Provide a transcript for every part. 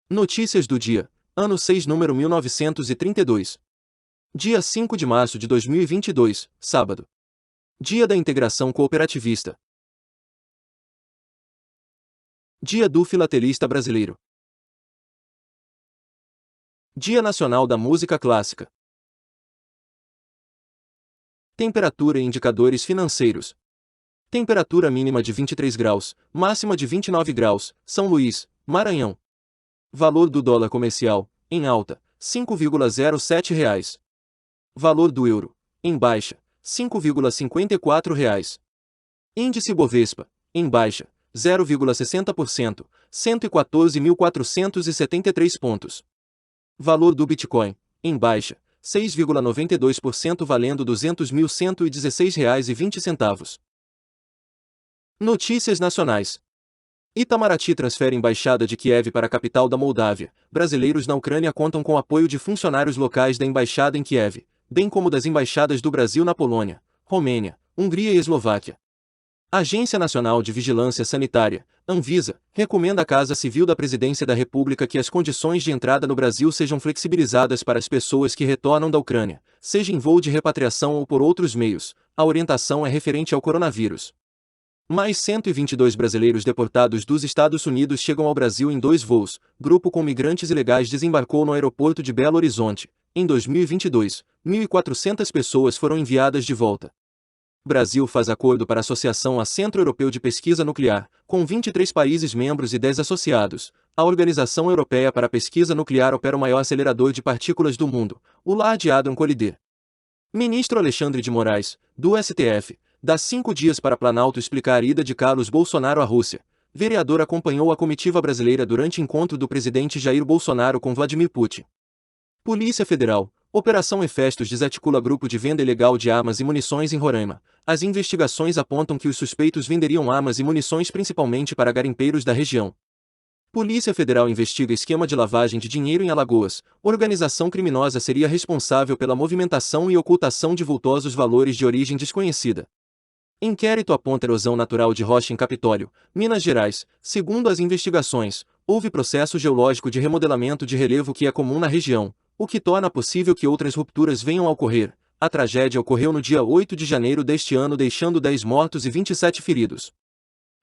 Notícias do dia. Ano 6, número 1932. Dia 5 de março de 2022, sábado. Dia da Integração Cooperativista. Dia do Filatelista Brasileiro. Dia Nacional da Música Clássica. Temperatura e indicadores financeiros. Temperatura mínima de 23 graus, máxima de 29 graus, São Luís, Maranhão. Valor do dólar comercial, em alta, R$ 5,07. Valor do euro, em baixa, R$ 5,54. Índice Bovespa, em baixa, 0,60%, 114.473 pontos. Valor do Bitcoin, em baixa, 6,92% valendo R$ 200.116,20. Notícias nacionais. Itamaraty transfere embaixada de Kiev para a capital da Moldávia. Brasileiros na Ucrânia contam com apoio de funcionários locais da embaixada em Kiev, bem como das embaixadas do Brasil na Polônia, Romênia, Hungria e Eslováquia. A Agência Nacional de Vigilância Sanitária, Anvisa, recomenda à Casa Civil da Presidência da República que as condições de entrada no Brasil sejam flexibilizadas para as pessoas que retornam da Ucrânia, seja em voo de repatriação ou por outros meios. A orientação é referente ao coronavírus. Mais 122 brasileiros deportados dos Estados Unidos chegam ao Brasil em 2 voos. Grupo com migrantes ilegais desembarcou no aeroporto de Belo Horizonte. Em 2022, 1.400 pessoas foram enviadas de volta. Brasil faz acordo para a Associação a Centro Europeu de Pesquisa Nuclear, com 23 países membros e 10 associados. A Organização Europeia para a Pesquisa Nuclear opera o maior acelerador de partículas do mundo, o Large Hadron Collider. Ministro Alexandre de Moraes, do STF, dá 5 dias para Planalto explicar a ida de Carlos Bolsonaro à Rússia. Vereador acompanhou a comitiva brasileira durante encontro do presidente Jair Bolsonaro com Vladimir Putin. Polícia Federal. Operação Hefestos desarticula grupo de venda ilegal de armas e munições em Roraima. As investigações apontam que os suspeitos venderiam armas e munições principalmente para garimpeiros da região. Polícia Federal investiga esquema de lavagem de dinheiro em Alagoas. Organização criminosa seria responsável pela movimentação e ocultação de vultosos valores de origem desconhecida. Inquérito aponta erosão natural de rocha em Capitólio, Minas Gerais. Segundo as investigações, houve processo geológico de remodelamento de relevo que é comum na região, o que torna possível que outras rupturas venham a ocorrer. A tragédia ocorreu no dia 8 de janeiro deste ano, deixando 10 mortos e 27 feridos.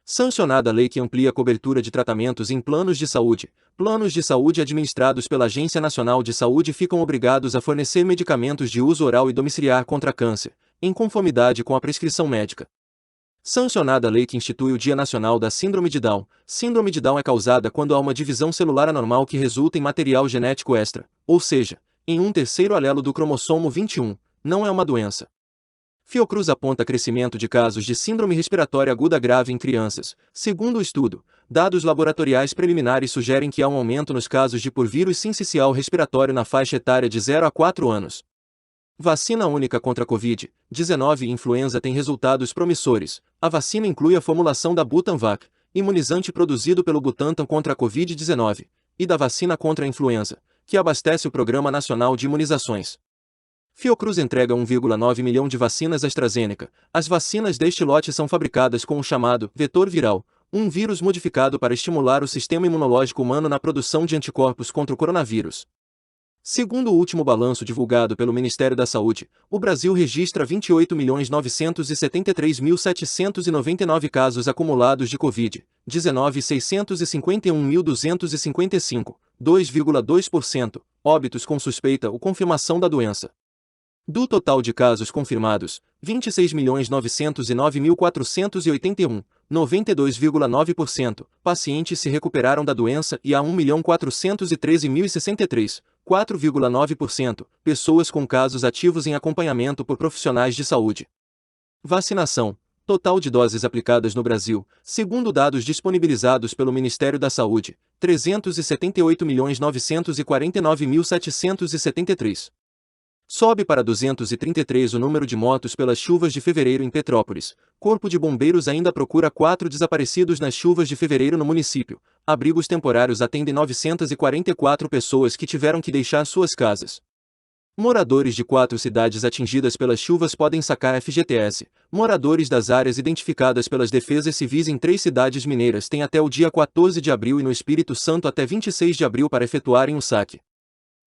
Sancionada a lei que amplia a cobertura de tratamentos em planos de saúde. Planos de saúde administrados pela Agência Nacional de Saúde ficam obrigados a fornecer medicamentos de uso oral e domiciliar contra câncer, em conformidade com a prescrição médica. Sancionada a lei que institui o Dia Nacional da Síndrome de Down. Síndrome de Down é causada quando há uma divisão celular anormal que resulta em material genético extra, ou seja, em um terceiro alelo do cromossomo 21. Não é uma doença. Fiocruz aponta crescimento de casos de síndrome respiratória aguda grave em crianças. Segundo o estudo, dados laboratoriais preliminares sugerem que há um aumento nos casos de porvírus sincicial respiratório na faixa etária de 0 a 4 anos. Vacina única contra a Covid-19 e influenza tem resultados promissores. A vacina inclui a formulação da Butanvac, imunizante produzido pelo Butantan contra a Covid-19, e da vacina contra a influenza, que abastece o Programa Nacional de Imunizações. Fiocruz entrega 1,9 milhão de vacinas AstraZeneca. As vacinas deste lote são fabricadas com o chamado vetor viral, um vírus modificado para estimular o sistema imunológico humano na produção de anticorpos contra o coronavírus. Segundo o último balanço divulgado pelo Ministério da Saúde, o Brasil registra 28.973.799 casos acumulados de Covid-19 e 651.255, 2,2%, óbitos com suspeita ou confirmação da doença. Do total de casos confirmados, 26.909.481, 92,9%, pacientes se recuperaram da doença e há 1.413.063, 4,9%, pessoas com casos ativos em acompanhamento por profissionais de saúde. Vacinação. Total de doses aplicadas no Brasil, segundo dados disponibilizados pelo Ministério da Saúde, 378.949.773. Sobe para 233 o número de mortos pelas chuvas de fevereiro em Petrópolis. Corpo de Bombeiros ainda procura 4 desaparecidos nas chuvas de fevereiro no município. Abrigos temporários atendem 944 pessoas que tiveram que deixar suas casas. Moradores de 4 cidades atingidas pelas chuvas podem sacar FGTS. Moradores das áreas identificadas pelas defesas civis em 3 cidades mineiras têm até o dia 14 de abril e no Espírito Santo até 26 de abril para efetuarem o saque.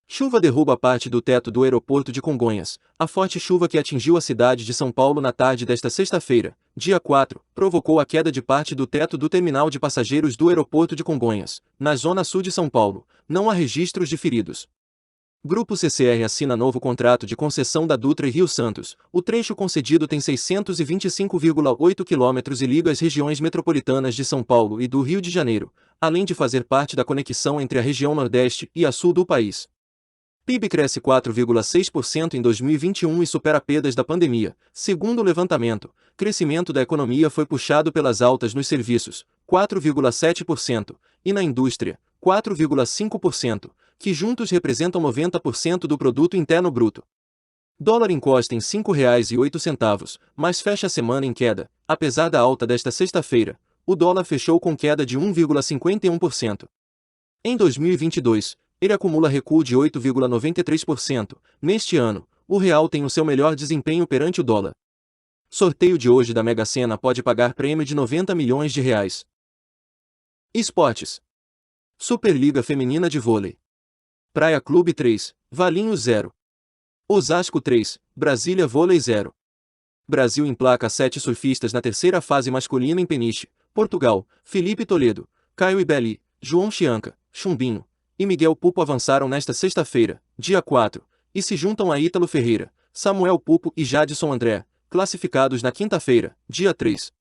Chuva derruba parte do teto do aeroporto de Congonhas. A forte chuva que atingiu a cidade de São Paulo na tarde desta sexta-feira, dia 4, provocou a queda de parte do teto do terminal de passageiros do aeroporto de Congonhas, na zona sul de São Paulo. Não há registros de feridos. Grupo CCR assina novo contrato de concessão da Dutra e Rio Santos. O trecho concedido tem 625,8 km e liga as regiões metropolitanas de São Paulo e do Rio de Janeiro, além de fazer parte da conexão entre a região Nordeste e a Sul do país. PIB cresce 4,6% em 2021 e supera perdas da pandemia. Segundo o levantamento, crescimento da economia foi puxado pelas altas nos serviços, 4,7%, e na indústria, 4,5%, que juntos representam 90% do produto interno bruto. Dólar encosta em R$ 5,08, mas fecha a semana em queda. Apesar da alta desta sexta-feira, o dólar fechou com queda de 1,51%. Em 2022, ele acumula recuo de 8,93%. Neste ano, o real tem o seu melhor desempenho perante o dólar. Sorteio de hoje da Mega Sena pode pagar prêmio de R$ 90 milhões. Esportes. Superliga Feminina de Vôlei. Praia Clube 3, Valinhos 0. Osasco 3, Brasília Vôlei 0. Brasil emplaca 7 surfistas na terceira fase masculina em Peniche, Portugal. Felipe Toledo, Caio Ibelli, João Chianca, Chumbinho e Miguel Pupo avançaram nesta sexta-feira, dia 4, e se juntam a Ítalo Ferreira, Samuel Pupo e Jadson André, classificados na quinta-feira, dia 3.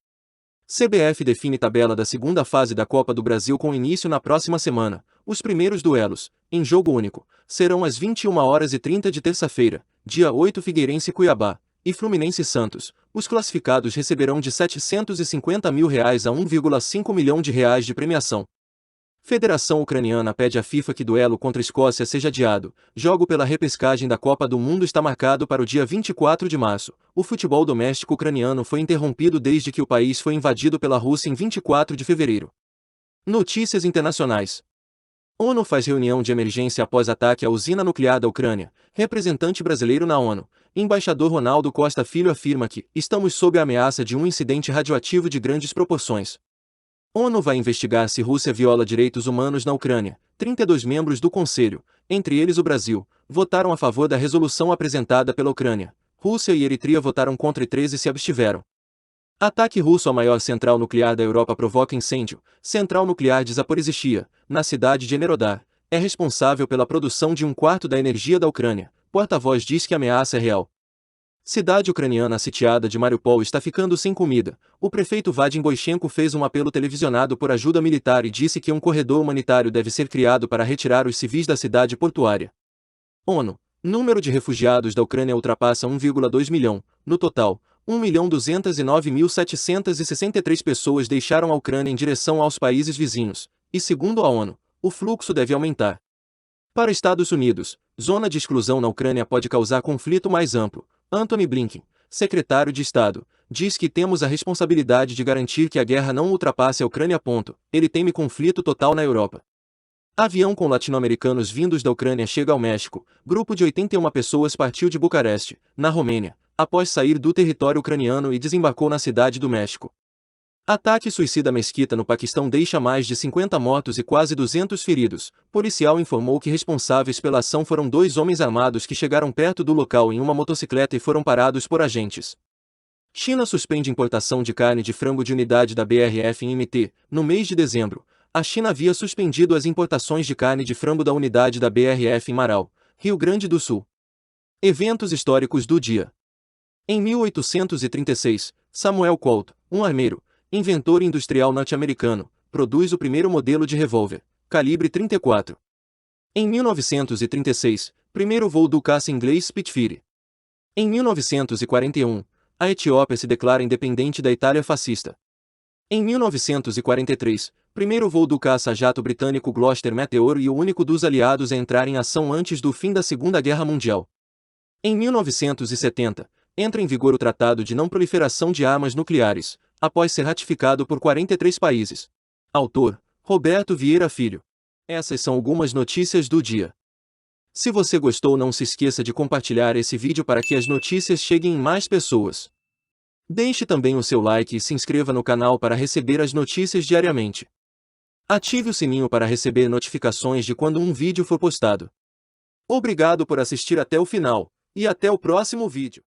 CBF define tabela da segunda fase da Copa do Brasil com início na próxima semana. Os primeiros duelos, em jogo único, serão às 21h30 de terça-feira, dia 8 Figueirense Cuiabá, e Fluminense Santos. Os classificados receberão de R$ 750 mil a R$ 1,5 milhão de premiação. Federação Ucraniana pede à FIFA que duelo contra a Escócia seja adiado. Jogo pela repescagem da Copa do Mundo está marcado para o dia 24 de março. O futebol doméstico ucraniano foi interrompido desde que o país foi invadido pela Rússia em 24 de fevereiro. Notícias internacionais. ONU faz reunião de emergência após ataque à usina nuclear da Ucrânia. Representante brasileiro na ONU, embaixador Ronaldo Costa Filho afirma que estamos sob a ameaça de um incidente radioativo de grandes proporções. ONU vai investigar se Rússia viola direitos humanos na Ucrânia. 32 membros do Conselho, entre eles o Brasil, votaram a favor da resolução apresentada pela Ucrânia. Rússia e Eritreia votaram contra e 13 se abstiveram. Ataque russo à maior central nuclear da Europa provoca incêndio. Central nuclear de Zaporizhia, na cidade de Enerodar, é responsável pela produção de 1/4 da energia da Ucrânia. Porta-voz diz que a ameaça é real. Cidade ucraniana sitiada de Mariupol está ficando sem comida. O prefeito Vadim Boichenko fez um apelo televisionado por ajuda militar e disse que um corredor humanitário deve ser criado para retirar os civis da cidade portuária. ONU. Número de refugiados da Ucrânia ultrapassa 1,2 milhão. No total, 1.209.763 pessoas deixaram a Ucrânia em direção aos países vizinhos, e segundo a ONU, o fluxo deve aumentar. Para Estados Unidos, zona de exclusão na Ucrânia pode causar conflito mais amplo. Antony Blinken, secretário de Estado, diz que temos a responsabilidade de garantir que a guerra não ultrapasse a Ucrânia. Ele teme conflito total na Europa. Avião com latino-americanos vindos da Ucrânia chega ao México. Grupo de 81 pessoas partiu de Bucareste, na Romênia, após sair do território ucraniano e desembarcou na cidade do México. Ataque suicida à mesquita no Paquistão deixa mais de 50 mortos e quase 200 feridos. Policial informou que responsáveis pela ação foram 2 homens armados que chegaram perto do local em uma motocicleta e foram parados por agentes. China suspende importação de carne de frango de unidade da BRF em MT. No mês de dezembro, a China havia suspendido as importações de carne de frango da unidade da BRF em Marau, Rio Grande do Sul. Eventos históricos do dia. Em 1836, Samuel Colt, um armeiro, inventor industrial norte-americano, produz o primeiro modelo de revólver, calibre 34. Em 1936, primeiro voo do caça inglês Spitfire. Em 1941, a Etiópia se declara independente da Itália fascista. Em 1943, primeiro voo do caça-jato britânico Gloster Meteor e o único dos aliados a entrar em ação antes do fim da Segunda Guerra Mundial. Em 1970, entra em vigor o Tratado de Não Proliferação de Armas Nucleares, após ser ratificado por 43 países. Autor: Roberto Vieira Filho. Essas são algumas notícias do dia. Se você gostou, não se esqueça de compartilhar esse vídeo para que as notícias cheguem em mais pessoas. Deixe também o seu like e se inscreva no canal para receber as notícias diariamente. Ative o sininho para receber notificações de quando um vídeo for postado. Obrigado por assistir até o final, e até o próximo vídeo.